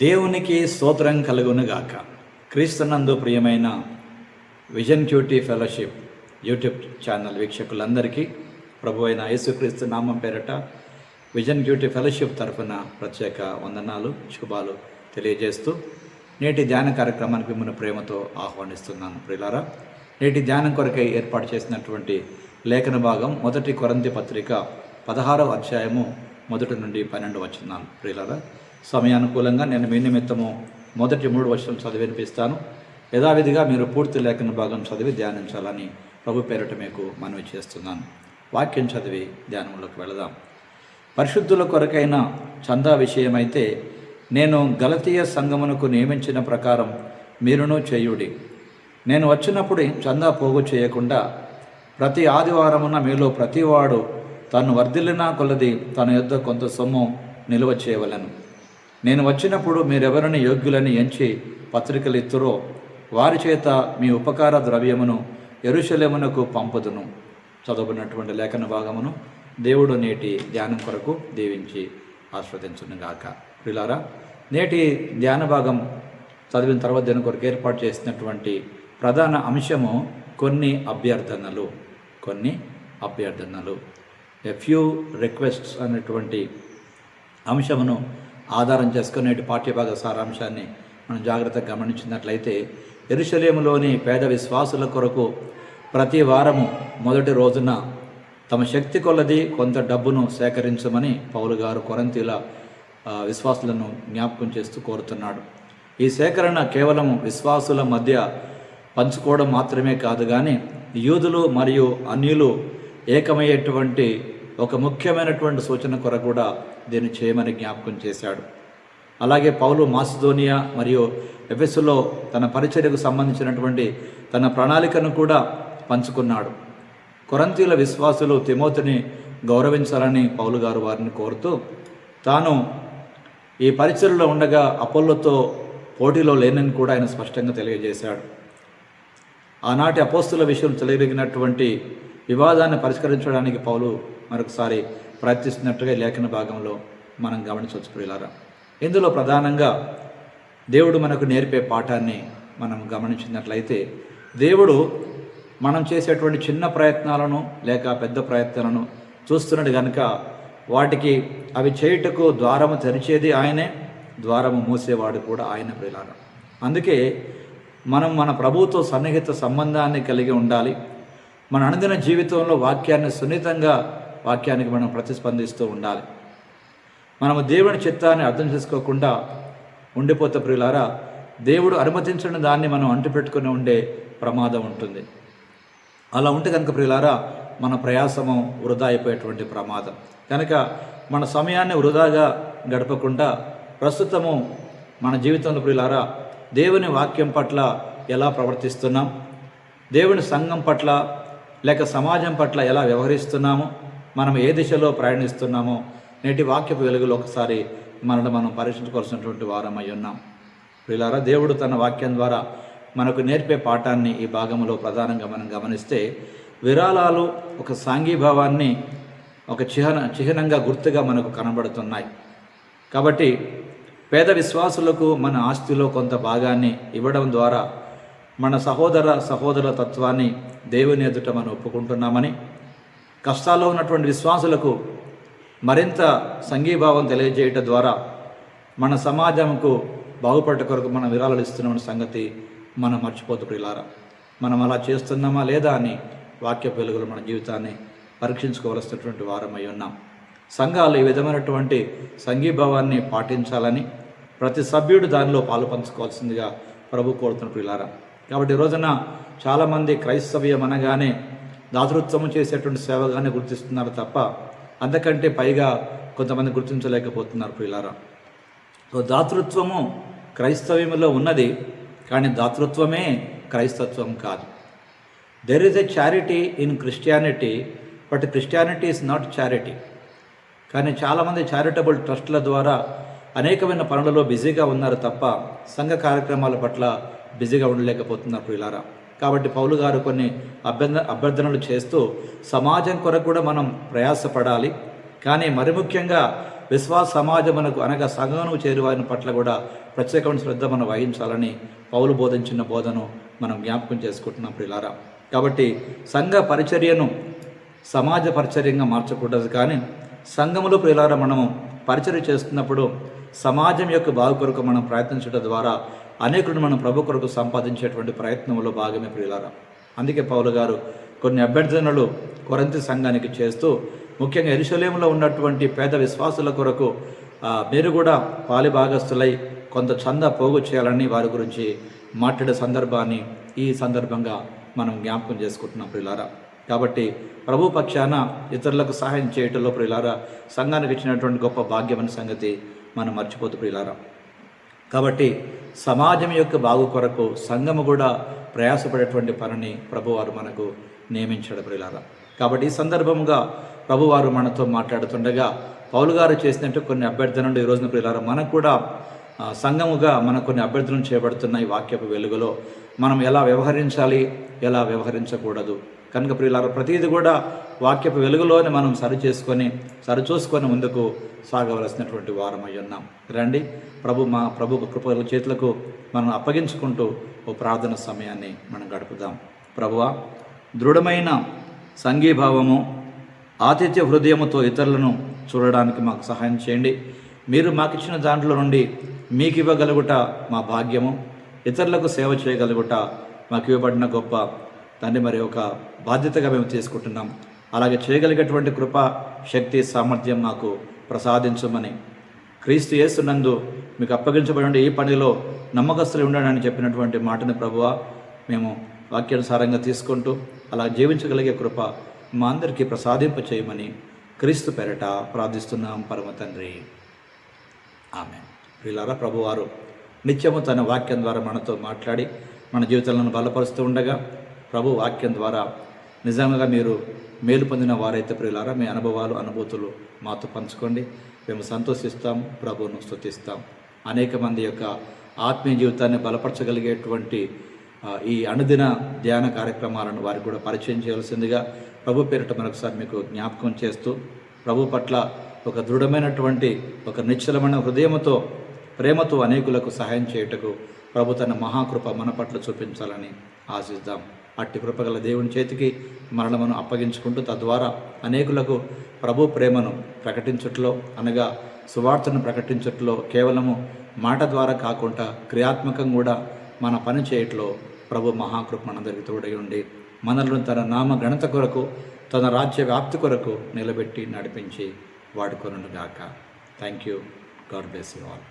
దేవునికి స్తోత్రం కలుగునుగాక. క్రీస్తునందు ప్రియమైన vision QT fellowship YouTube channel వీక్షకులందరికీ ప్రభు అయిన యేసుక్రీస్తు నామం పేరట విజన్ క్యూటీ ఫెలోషిప్ తరఫున ప్రత్యేక వందనాలు, శుభాలు తెలియజేస్తూ నేటి ధ్యాన కార్యక్రమానికి మిమ్మల్ని ప్రేమతో ఆహ్వానిస్తున్నాను. ప్రియులారా, నేటి ధ్యానం కొరకై ఏర్పాటు చేసినటువంటి లేఖన భాగం 1 కొరింథీ పత్రిక 16వ అధ్యాయము 1 నుండి 12 వచనాలు. ప్రియులారా, సమయానుకూలంగా నేను మీ నిమిత్తము మొదటి 3 వచనం చదివి వినిపిస్తాను. యథావిధిగా మీరు పూర్తి లేఖన భాగం చదివి ధ్యానించాలని ప్రభు పేరట మీకు మనవి చేస్తున్నాను. వాక్యం చదివి ధ్యానంలోకి వెళదాం. పరిశుద్ధుల కొరకైన చందా విషయమైతే నేను గలతీయ సంఘమునకు నియమించిన ప్రకారం మీరును చేయుడి. నేను వచ్చినప్పుడు చందా పోగు చేయకుండా ప్రతి ఆదివారమున మీలో ప్రతివాడు తాను వర్ధిల్లినా కొలది తన యొద్ద కొంత సొమ్ము నిలువ చేయవలెను. నేను వచ్చినప్పుడు మీరెవరిని యోగ్యులని ఎంచి పత్రికలు ఇత్తురో వారి చేత మీ ఉపకార ద్రవ్యమును యెరూషలేమునకు పంపుదును. చదవబడినటువంటి లేఖన భాగమును దేవుడు నేటి ధ్యానం కొరకు దీవించి ఆస్వాదించునుగాక. ప్రియులారా, నేటి ధ్యాన భాగం చదివిన తర్వాత దీని కొరకు ఏర్పాటు చేసినటువంటి ప్రధాన అంశము కొన్ని అభ్యర్థనలు. ఎ ఫ్యూ రిక్వెస్ట్స్ అనేటువంటి అంశమును ఆధారం చేసుకుని నేటి పాఠ్యభాగ సారాంశాన్ని మనం జాగ్రత్తగా గమనించినట్లయితే, యెరూషలేములోని పేద విశ్వాసుల కొరకు ప్రతి వారము మొదటి రోజున తమ శక్తి కొలది కొంత డబ్బును సేకరించమని పౌలు గారు కొరింథీల విశ్వాసులను జ్ఞాపకం చేస్తూ కోరుతున్నాడు. ఈ సేకరణ కేవలం విశ్వాసుల మధ్య పంచుకోవడం మాత్రమే కాదు, కానీ యూదులు మరియు అన్యులు ఏకమయ్యేటువంటి ఒక ముఖ్యమైనటువంటి సూచన కొరకు కూడా దీన్ని చేయమని జ్ఞాపకం చేశాడు. అలాగే పౌలు మాసిదోనియా మరియు ఎఫెసులో తన పరిచర్యకు సంబంధించినటువంటి తన ప్రణాళికను కూడా పంచుకున్నాడు. కొరింథీల విశ్వాసులు తిమోతిని గౌరవించాలని పౌలు గారు వారిని కోరుతూ తాను ఈ పరిచర్యలో ఉండగా అపోల్లోతో పోటీలో లేనని కూడా ఆయన స్పష్టంగా తెలియజేశాడు. ఆనాటి అపోస్తుల విషయం చెలగినటువంటి వివాదాన్ని పరిష్కరించడానికి పౌలు మరొకసారి ప్రయత్నిస్తున్నట్టుగా లేఖన భాగంలో మనం గమనించవచ్చు. ప్రియులారా, ఇందులో ప్రధానంగా దేవుడు మనకు నేర్పే పాఠాన్ని మనం గమనించినట్లయితే, దేవుడు మనం చేసేటువంటి చిన్న ప్రయత్నాలను లేక పెద్ద ప్రయత్నాలను చూస్తున్నాడు కనుక వాటికి అవి చేయుటకు ద్వారము తెరిచేది ఆయనే, ద్వారము మూసేవాడు కూడా ఆయన. ప్రియులారా, అందుకే మనం మన ప్రభువుతో సన్నిహిత సంబంధాన్ని కలిగి ఉండాలి. మన అనుదిన జీవితంలో వాక్యాన్ని సున్నితంగా వాక్యానికి మనం ప్రతిస్పందిస్తూ ఉండాలి. మనము దేవుని చిత్తాన్ని అర్థం చేసుకోకుండా ఉండిపోతే ప్రియులారా, దేవుడు అనుమతించిన దాన్ని మనం అంటుపెట్టుకుని ఉండే ప్రమాదం ఉంటుంది. అలా ఉంటే కనుక ప్రియులారా, మన ప్రయాసము వృధా అయిపోయేటువంటి ప్రమాదం. కనుక మన సమయాన్ని వృధాగా గడపకుండా ప్రస్తుతము మన జీవితంలో ప్రియులారా దేవుని వాక్యం పట్ల ఎలా ప్రవర్తిస్తున్నాం, దేవుని సంఘం పట్ల లేక సమాజం పట్ల ఎలా వ్యవహరిస్తున్నామో, మనం ఏ దిశలో ప్రయాణిస్తున్నామో నేటి వాక్యపు వెలుగులో ఒకసారి మనం పరీక్షించుకోవాల్సినటువంటి వారమై ఉన్నాం. ప్రియులారా, దేవుడు తన వాక్యం ద్వారా మనకు నేర్పే పాఠాన్ని ఈ భాగంలో ప్రధానంగా మనం గమనిస్తే, విరాళాలు ఒక సాంఘీభావాన్ని ఒక చిహ్నంగా గుర్తుగా మనకు కనబడుతున్నాయి. కాబట్టి పేద విశ్వాసులకు మన ఆస్తిలో కొంత భాగాన్ని ఇవ్వడం ద్వారా మన సహోదర తత్వాన్ని దేవుని ఎదుట మనం ఒప్పుకుంటున్నామని, కష్టాల్లో ఉన్నటువంటి విశ్వాసులకు మరింత సంఘీభావం తెలియజేయటం ద్వారా మన సమాజంకు బాగుపడట కొరకు మనం విరాళాలు ఇస్తున్నామన్న సంగతి మనం మర్చిపోతూ ప్రియులారా, మనం అలా చేస్తున్నామా లేదా అని వాక్య వెలుగులో మన జీవితాన్ని పరీక్షించుకోవలసినటువంటి వారమై ఉన్నాం. సంఘాలు ఈ విధమైనటువంటి సంఘీభావాన్ని పాటించాలని ప్రతి సభ్యుడు దానిలో పాలు పంచుకోవాల్సిందిగా ప్రభు కోరుతున్న ప్రియులారా. కాబట్టి ఈ రోజున చాలామంది క్రైస్తవ్యం అనగానే దాతృత్వము చేసేటువంటి సేవగానే గుర్తిస్తున్నారు తప్ప అంతకంటే పైగా కొంతమంది గుర్తించలేకపోతున్నారు ప్రియులారా. సో దాతృత్వము క్రైస్తవ్యంలో ఉన్నది, కానీ దాతృత్వమే క్రైస్తత్వం కాదు. There is a charity in Christianity, but Christianity is not charity. కానీ చాలామంది చారిటబుల్ ట్రస్టుల ద్వారా అనేకమైన పనులలో బిజీగా ఉన్నారు తప్ప సంఘ కార్యక్రమాల పట్ల బిజీగా ఉండలేకపోతున్నారు ప్రియులారా. కాబట్టి పౌలు గారు కొన్ని అభ్యర్థనలు చేస్తూ సమాజం కొరకు కూడా మనం ప్రయాసపడాలి, కానీ మరి ముఖ్యంగా విశ్వాస సమాజమునకు అనగా సంఘమునకు చేరువారిని పట్ల కూడా ప్రత్యేకమైన శ్రద్ధ మనం వహించాలని పౌలు బోధించిన బోధను మనం జ్ఞాపకం చేసుకుంటున్నాం ప్రియులారా. కాబట్టి సంఘ పరిచర్యను సమాజ పరిచర్యంగా మార్చకూడదు, కానీ సంఘములో ప్రియులారా మనము పరిచర్య చేస్తున్నప్పుడు సమాజం యొక్క బాగు కొరకు మనం ప్రయత్నించడం ద్వారా అనేకులను మనం ప్రభు కొరకు సంపాదించేటువంటి ప్రయత్నంలో భాగమే ప్రియులారా. అందుకే పౌలు గారు కొన్ని అభ్యర్థనలు కొరింథీ సంఘానికి చేస్తూ, ముఖ్యంగా యెరూషలేములో ఉన్నటువంటి పేద విశ్వాసుల కొరకు మీరు కూడా పాలిభాగస్తులై కొంత చందా పోగు చేయాలని వారి గురించి మాట్లాడే సందర్భాన్ని ఈ సందర్భంగా మనం జ్ఞాపకం చేసుకుంటున్నాం ప్రియులారా. కాబట్టి ప్రభు పక్షాన ఇతరులకు సహాయం చేయటంలో ప్రియులారా సంఘానికి ఇచ్చినటువంటి గొప్ప భాగ్యమైన సంగతి మనం మర్చిపోతూ ప్రియులారా. కాబట్టి సమాజం యొక్క బాగు కొరకు సంఘము కూడా ప్రయాసపడేటువంటి పనిని ప్రభువారు మనకు నియమించాడు ప్రియులారా. కాబట్టి ఈ సందర్భంగా ప్రభువారు మనతో మాట్లాడుతుండగా పౌలు గారు చేసినట్టు కొన్ని అభ్యర్థనలు ఈ రోజున ప్రియులారా మనకు కూడా సంఘముగా మనకు కొన్ని అభ్యర్థనలు చేయబడుతున్న ఈ వాక్యపు వెలుగులో మనం ఎలా వ్యవహరించాలి, ఎలా వ్యవహరించకూడదు కనుక ప్రియులారా ప్రతిదీ కూడా వాక్యపు వెలుగులోనే మనం సరిచూసుకొని ముందుకు సాగవలసినటువంటి వారమై ఉన్నాం. రండి ప్రభు కృపల చేతులకు మనం అప్పగించుకుంటూ ఓ ప్రార్థన సమయాన్ని మనం గడుపుదాం. ప్రభువా, దృఢమైన సంఘీభావము ఆతిథ్య హృదయముతో ఇతరులను చూడడానికి మాకు సహాయం చేయండి. మీరు మాకు ఇచ్చిన దాంట్లో నుండి మీకు ఇవ్వగలుగుట మా భాగ్యము, ఇతరులకు సేవ చేయగలుగుట మాకు ఇవ్వబడిన గొప్ప తండ్రి మరి ఒక బాధ్యతగా మేము తీసుకుంటున్నాం. అలాగే చేయగలిగేటువంటి కృప, శక్తి, సామర్థ్యం మాకు ప్రసాదించమని క్రీస్తు యేసునందు మీకు అప్పగించబడి ఈ పనిలో నమ్మకస్తులు ఉండాలని చెప్పినటువంటి మాటని ప్రభువా మేము వాక్యానుసారంగా తీసుకుంటూ అలా జీవించగలిగే కృప మా అందరికీ ప్రసాదింప చేయమని క్రీస్తు పేరట ప్రార్థిస్తున్నాం పరమ తండ్రి, ఆమేన్. ప్రియులారా, ప్రభువారు నిత్యము తన వాక్యం ద్వారా మనతో మాట్లాడి మన జీవితాలను బలపరుస్తూ ఉండగా ప్రభు వాక్యం ద్వారా నిజంగా మీరు మేలు పొందిన వారైతే ప్రియులారా మీ అనుభూతులు మాతో పంచుకోండి. మేము సంతోషిస్తాం, ప్రభువును స్తుతిస్తాం. అనేక మంది యొక్క ఆత్మీయ జీవితాన్ని బలపరచగలిగేటువంటి ఈ అనుదిన ధ్యాన కార్యక్రమాలను వారికి కూడా పరిచయం చేయాల్సిందిగా ప్రభు పేరిట మరొకసారి మీకు జ్ఞాపకం చేస్తూ, ప్రభు పట్ల ఒక దృఢమైనటువంటి ఒక నిశ్చలమైన హృదయంతో ప్రేమతో అనేకులకు సహాయం చేయుటకు ప్రభు తన మహాకృప మన పట్ల చూపించాలని ఆశిద్దాం. అట్టి కృపగల దేవుని చేతికి మరణమును అప్పగించుకుంటూ తద్వారా అనేకులకు ప్రభు ప్రేమను ప్రకటించట్లో అనగా సువార్తను ప్రకటించట్లో కేవలము మాట ద్వారా కాకుండా క్రియాత్మకంగా కూడా మన పని చేయట్లో ప్రభు మహాకృప మనందరికీ తోడై ఉండి మనల్ని తన నామ ఘనత కొరకు తన రాజ్య వ్యాప్తి కొరకు నిలబెట్టి నడిపించి వాడుకొనుగాక. Thank you. God bless you all.